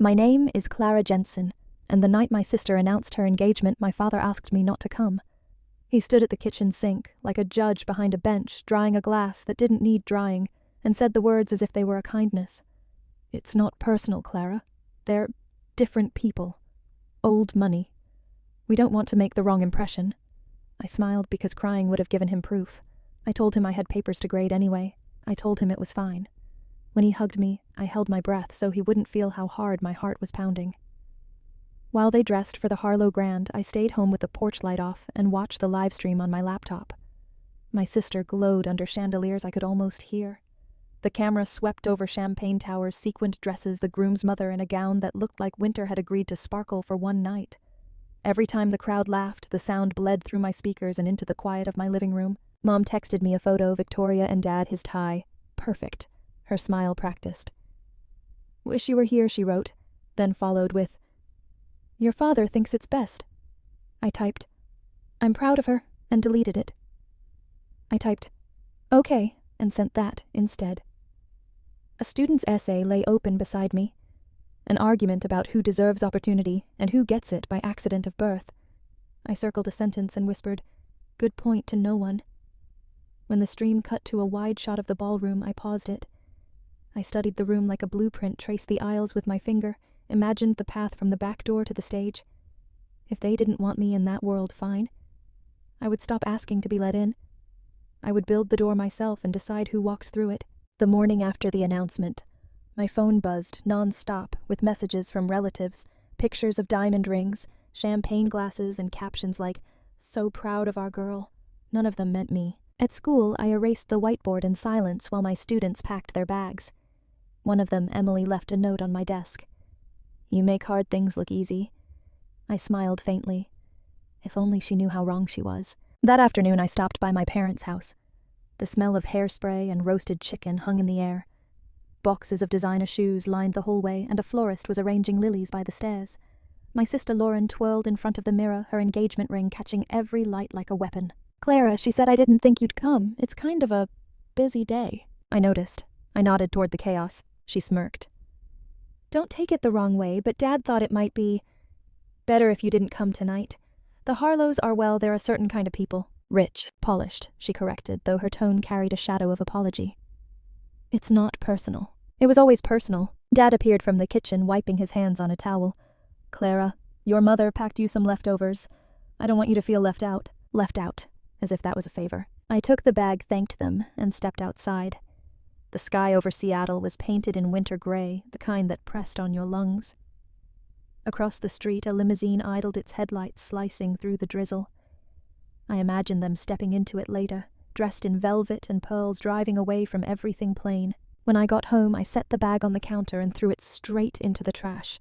My name is Clara Jensen, and the night my sister announced her engagement, my father asked me not to come. He stood at the kitchen sink, like a judge behind a bench, drying a glass that didn't need drying, and said the words as if they were a kindness. It's not personal, Clara. They're different people. Old money. We don't want to make the wrong impression. I smiled because crying would have given him proof. I told him I had papers to grade anyway. I told him it was fine. When he hugged me, I held my breath so he wouldn't feel how hard my heart was pounding. While they dressed for the Harlow Grand, I stayed home with the porch light off and watched the live stream on my laptop. My sister glowed under chandeliers I could almost hear. The camera swept over champagne towers, sequined dresses, the groom's mother in a gown that looked like winter had agreed to sparkle for one night. Every time the crowd laughed, the sound bled through my speakers and into the quiet of my living room. Mom texted me a photo, Victoria and Dad, his tie. Perfect. Her smile practiced. Wish you were here, she wrote, then followed with, Your father thinks it's best. I typed, I'm proud of her, and deleted it. I typed, okay, and sent that instead. A student's essay lay open beside me. An argument about who deserves opportunity and who gets it by accident of birth. I circled a sentence and whispered, good point to no one. When the stream cut to a wide shot of the ballroom, I paused it. I studied the room like a blueprint, traced the aisles with my finger, imagined the path from the back door to the stage. If they didn't want me in that world, fine. I would stop asking to be let in. I would build the door myself and decide who walks through it. The morning after the announcement, my phone buzzed non-stop with messages from relatives, pictures of diamond rings, champagne glasses, and captions like, so proud of our girl. None of them meant me. At school, I erased the whiteboard in silence while my students packed their bags. One of them, Emily, left a note on my desk. You make hard things look easy. I smiled faintly. If only she knew how wrong she was. That afternoon, I stopped by my parents' house. The smell of hairspray and roasted chicken hung in the air. Boxes of designer shoes lined the hallway, and a florist was arranging lilies by the stairs. My sister Lauren twirled in front of the mirror, her engagement ring catching every light like a weapon. Clara, she said I didn't think you'd come. It's kind of a busy day. I noticed. I nodded toward the chaos. She smirked. Don't take it the wrong way, but Dad thought it might be better if you didn't come tonight. The Harlows are, well, they're a certain kind of people. Rich, polished, she corrected, though her tone carried a shadow of apology. It's not personal. It was always personal. Dad appeared from the kitchen, wiping his hands on a towel. Clara, your mother packed you some leftovers. I don't want you to feel left out. Left out, as if that was a favor. I took the bag, thanked them, and stepped outside. The sky over Seattle was painted in winter gray, the kind that pressed on your lungs. Across the street, a limousine idled its headlights, slicing through the drizzle. I imagined them stepping into it later, dressed in velvet and pearls, driving away from everything plain. When I got home, I set the bag on the counter and threw it straight into the trash.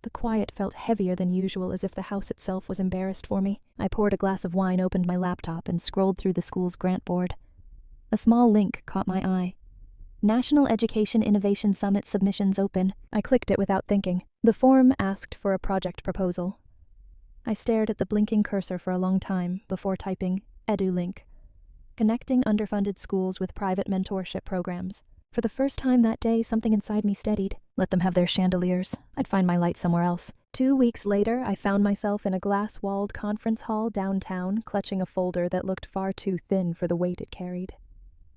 The quiet felt heavier than usual, as if the house itself was embarrassed for me. I poured a glass of wine, opened my laptop, and scrolled through the school's grant board. A small link caught my eye. National Education Innovation Summit submissions open. I clicked it without thinking. The form asked for a project proposal. I stared at the blinking cursor for a long time before typing EduLink. Connecting underfunded schools with private mentorship programs. For the first time that day, something inside me steadied. Let them have their chandeliers. I'd find my light somewhere else. 2 weeks later, I found myself in a glass-walled conference hall downtown, clutching a folder that looked far too thin for the weight it carried.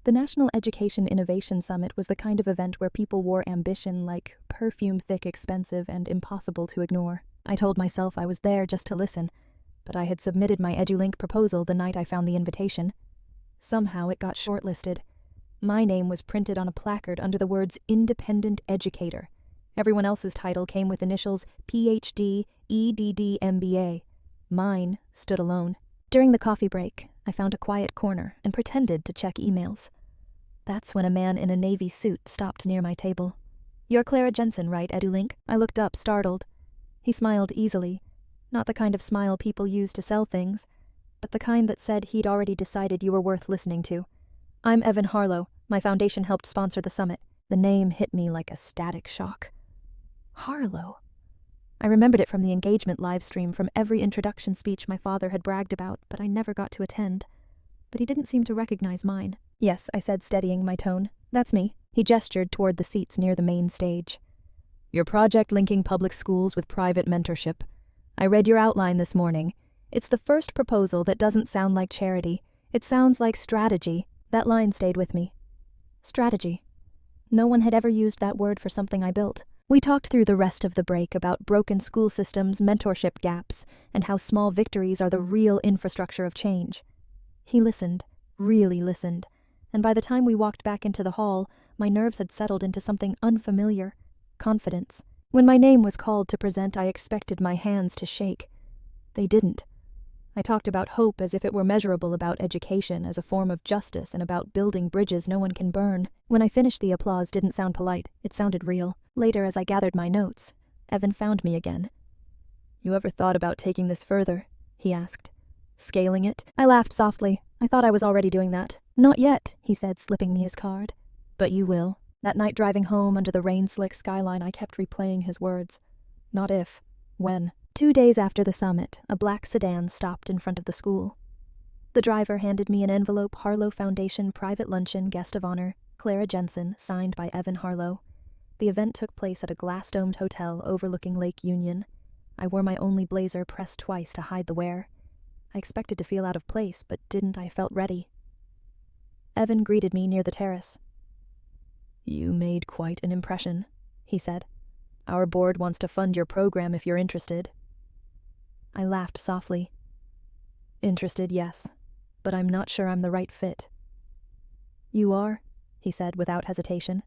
The National Education Innovation Summit was the kind of event where people wore ambition like perfume-thick, expensive, and impossible to ignore. I told myself I was there just to listen, but I had submitted my EduLink proposal the night I found the invitation. Somehow it got shortlisted. My name was printed on a placard under the words Independent Educator. Everyone else's title came with initials PhD, EDD, MBA. Mine stood alone. During the coffee break, I found a quiet corner and pretended to check emails. That's when a man in a navy suit stopped near my table. You're Clara Jensen, right, EduLink? I looked up, startled. He smiled easily. Not the kind of smile people use to sell things, but the kind that said he'd already decided you were worth listening to. I'm Evan Harlow. My foundation helped sponsor the summit. The name hit me like a static shock. Harlow. I remembered it from the engagement live stream, from every introduction speech my father had bragged about, but I never got to attend. But he didn't seem to recognize mine. Yes, I said, steadying my tone. That's me. He gestured toward the seats near the main stage. Your project linking public schools with private mentorship. I read your outline this morning. It's the first proposal that doesn't sound like charity. It sounds like strategy. That line stayed with me. Strategy. No one had ever used that word for something I built. We talked through the rest of the break about broken school systems, mentorship gaps, and how small victories are the real infrastructure of change. He listened, really listened, and by the time we walked back into the hall, my nerves had settled into something unfamiliar. Confidence. When my name was called to present, I expected my hands to shake. They didn't. I talked about hope as if it were measurable, about education as a form of justice, and about building bridges no one can burn. When I finished, the applause didn't sound polite. It sounded real. Later, as I gathered my notes, Evan found me again. You ever thought about taking this further? He asked. Scaling it? I laughed softly. I thought I was already doing that. Not yet, he said, slipping me his card. But you will. That night driving home under the rain-slick skyline, I kept replaying his words. Not if. When. 2 days after the summit, a black sedan stopped in front of the school. The driver handed me an envelope. Harlow Foundation Private Luncheon Guest of Honor, Clara Jensen, signed by Evan Harlow. The event took place at a glass-domed hotel overlooking Lake Union. I wore my only blazer, pressed twice to hide the wear. I expected to feel out of place, but didn't. I felt ready. Evan greeted me near the terrace. You made quite an impression, he said. Our board wants to fund your program if you're interested. I laughed softly. Interested, yes, but I'm not sure I'm the right fit. You are, he said without hesitation.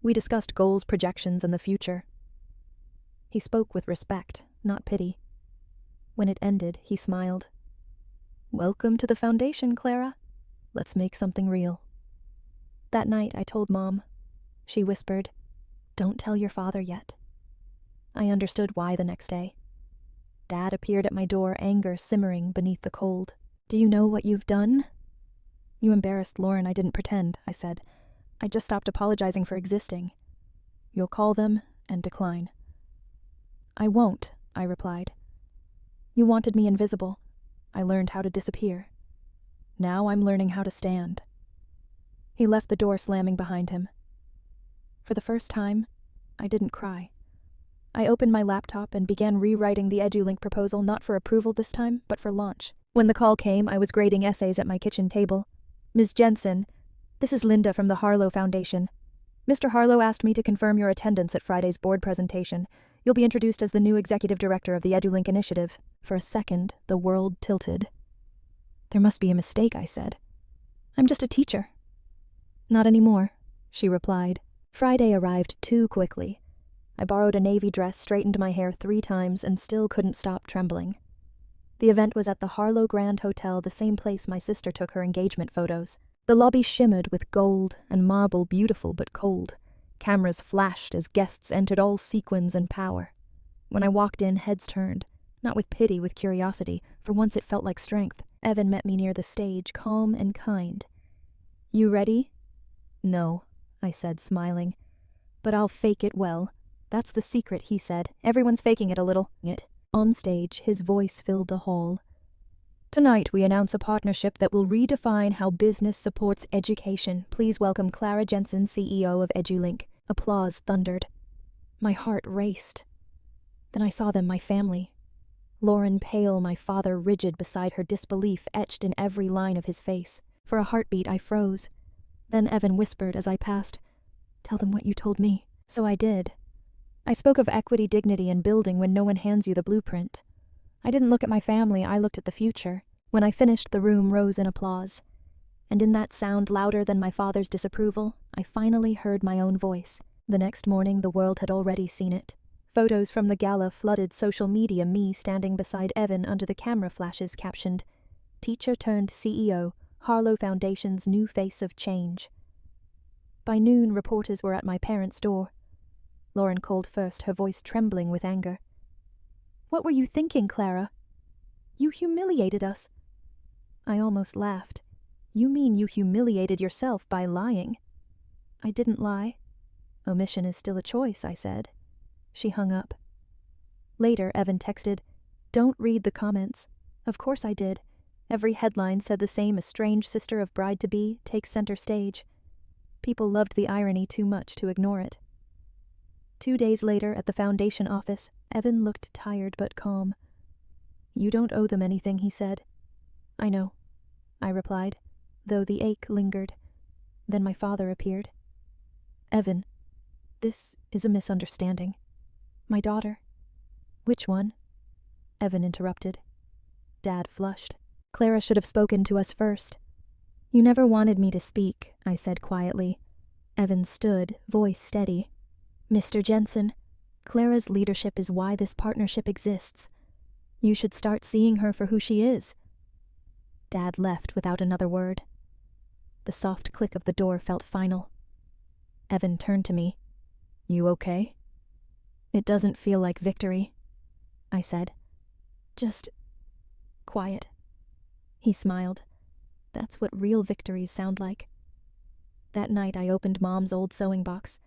We discussed goals, projections, and the future. He spoke with respect, not pity. When it ended, he smiled. Welcome to the foundation, Clara. Let's make something real. That night, I told Mom. She whispered, Don't tell your father yet. I understood why the next day. Dad appeared at my door, anger simmering beneath the cold. Do you know what you've done? You embarrassed Lauren. I didn't pretend, I said. I just stopped apologizing for existing. You'll call them and decline. I won't, I replied. You wanted me invisible. I learned how to disappear. Now I'm learning how to stand. He left the door slamming behind him. For the first time, I didn't cry. I opened my laptop and began rewriting the EduLink proposal, not for approval this time, but for launch. When the call came, I was grading essays at my kitchen table. Ms. Jensen, this is Linda from the Harlow Foundation. Mr. Harlow asked me to confirm your attendance at Friday's board presentation. You'll be introduced as the new executive director of the EduLink initiative. For a second, the world tilted. There must be a mistake, I said. I'm just a teacher. Not anymore, she replied. Friday arrived too quickly. I borrowed a navy dress, straightened my hair 3 times, and still couldn't stop trembling. The event was at the Harlow Grand Hotel, the same place my sister took her engagement photos. The lobby shimmered with gold and marble, beautiful but cold. Cameras flashed as guests entered, all sequins and power. When I walked in, heads turned. Not with pity, with curiosity. For once it felt like strength. Evan met me near the stage, calm and kind. You ready? No, I said, smiling. But I'll fake it well. That's the secret, he said. Everyone's faking it a little. On stage, his voice filled the hall. Tonight we announce a partnership that will redefine how business supports education. Please welcome Clara Jensen, CEO of EduLink. Applause thundered. My heart raced. Then I saw them, my family. Lauren pale, my father rigid beside her, disbelief etched in every line of his face. For a heartbeat I froze. Then Evan whispered as I passed, Tell them what you told me. So I did. I spoke of equity, dignity, and building when no one hands you the blueprint. I didn't look at my family, I looked at the future. When I finished, the room rose in applause. And in that sound louder than my father's disapproval, I finally heard my own voice. The next morning, the world had already seen it. Photos from the gala flooded social media, me standing beside Evan under the camera flashes captioned, Teacher turned CEO, Harlow Foundation's new face of change. By noon, reporters were at my parents' door. Lauren called first, her voice trembling with anger. What were you thinking, Clara? You humiliated us. I almost laughed. You mean you humiliated yourself by lying? I didn't lie. Omission is still a choice, I said. She hung up. Later, Evan texted, Don't read the comments. Of course I did. Every headline said the same, estranged sister of bride-to-be takes center stage. People loved the irony too much to ignore it. 2 days later at the foundation office, Evan looked tired but calm. "You don't owe them anything," he said. "I know," I replied, though the ache lingered. Then my father appeared. "Evan, this is a misunderstanding. My daughter—" "Which one?" Evan interrupted. Dad flushed. "Clara should have spoken to us first." "You never wanted me to speak," I said quietly. Evan stood, voice steady. "Mr. Jensen, Clara's leadership is why this partnership exists. You should start seeing her for who she is." Dad left without another word. The soft click of the door felt final. Evan turned to me. "You okay?" "It doesn't feel like victory," I said. "Just quiet." He smiled. "That's what real victories sound like." That night I opened Mom's old sewing box.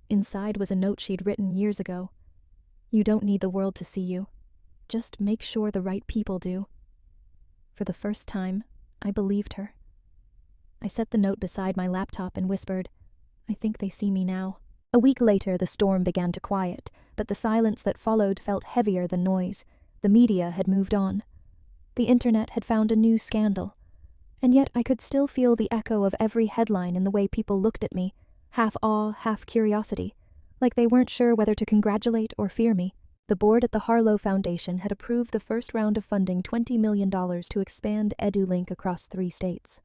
Inside was a note she'd written years ago. "You don't need the world to see you. Just make sure the right people do." For the first time, I believed her. I set the note beside my laptop and whispered, "I think they see me now." A week later, the storm began to quiet, but the silence that followed felt heavier than noise. The media had moved on. The internet had found a new scandal. And yet I could still feel the echo of every headline in the way people looked at me, half awe, half curiosity, like they weren't sure whether to congratulate or fear me. The board at the Harlow Foundation had approved the first round of funding $20 million to expand EduLink across 3 states.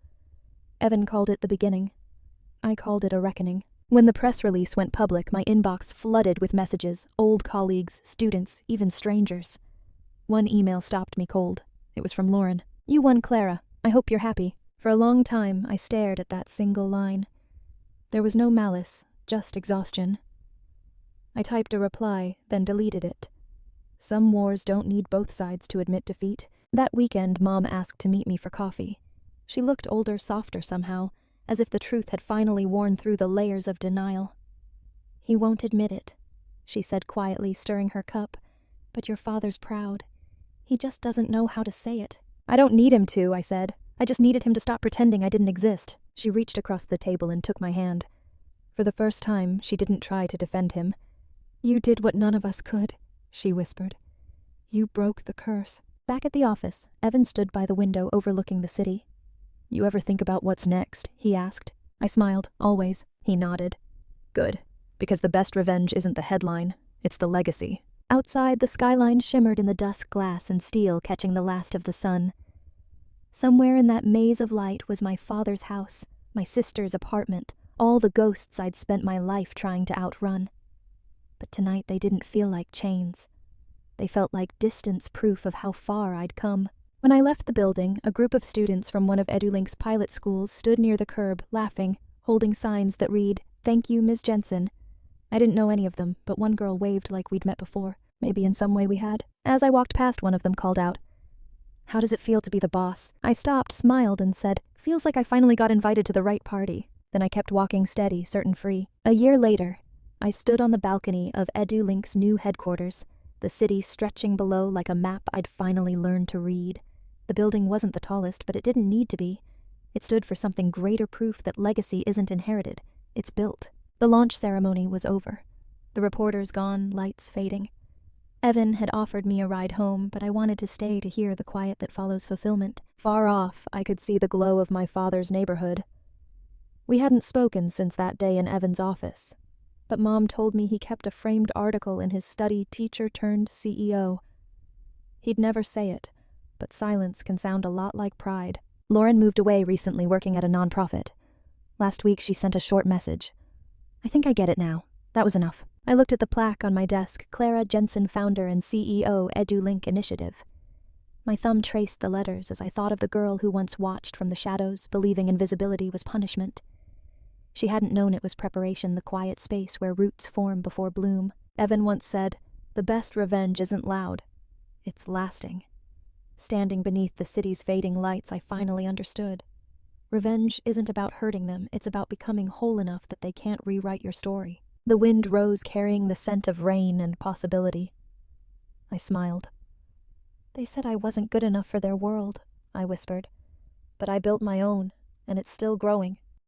Evan called it the beginning. I called it a reckoning. When the press release went public, my inbox flooded with messages, old colleagues, students, even strangers. One email stopped me cold. It was from Lauren. "You won, Clara. I hope you're happy." For a long time, I stared at that single line. There was no malice, just exhaustion. I typed a reply, then deleted it. Some wars don't need both sides to admit defeat. That weekend, Mom asked to meet me for coffee. She looked older, softer somehow, as if the truth had finally worn through the layers of denial. "He won't admit it," she said quietly, stirring her cup. "But your father's proud. He just doesn't know how to say it." "I don't need him to," I said. "I just needed him to stop pretending I didn't exist." She reached across the table and took my hand. For the first time, she didn't try to defend him. "You did what none of us could," she whispered. "You broke the curse." Back at the office, Evan stood by the window overlooking the city. "You ever think about what's next?" he asked. I smiled. "Always." He nodded. "Good. Because the best revenge isn't the headline, it's the legacy." Outside, the skyline shimmered in the dusk glass and steel catching the last of the sun. Somewhere in that maze of light was my father's house, my sister's apartment, all the ghosts I'd spent my life trying to outrun. But tonight they didn't feel like chains. They felt like distance proof of how far I'd come. When I left the building, a group of students from one of EduLink's pilot schools stood near the curb, laughing, holding signs that read, "Thank you, Ms. Jensen." I didn't know any of them, but one girl waved like we'd met before. Maybe in some way we had. As I walked past, one of them called out, "How does it feel to be the boss?" I stopped, smiled, and said, "Feels like I finally got invited to the right party." Then I kept walking steady, certain free. A year later, I stood on the balcony of EduLink's new headquarters, the city stretching below like a map I'd finally learned to read. The building wasn't the tallest, but it didn't need to be. It stood for something greater proof that legacy isn't inherited, it's built. The launch ceremony was over. The reporters gone, lights fading. Evan had offered me a ride home, but I wanted to stay to hear the quiet that follows fulfillment. Far off, I could see the glow of my father's neighborhood. We hadn't spoken since that day in Evan's office, but Mom told me he kept a framed article in his study, teacher-turned-CEO. He'd never say it, but silence can sound a lot like pride. Lauren moved away recently working at a nonprofit. Last week she sent a short message. "I think I get it now. That was enough." I looked at the plaque on my desk, Clara Jensen, founder and CEO, EduLink Initiative. My thumb traced the letters as I thought of the girl who once watched from the shadows, believing invisibility was punishment. She hadn't known it was preparation, the quiet space where roots form before bloom. Evan once said, "The best revenge isn't loud. It's lasting." Standing beneath the city's fading lights, I finally understood. Revenge isn't about hurting them, it's about becoming whole enough that they can't rewrite your story. The wind rose, carrying the scent of rain and possibility. I smiled. "They said I wasn't good enough for their world," I whispered. "But I built my own, and it's still growing."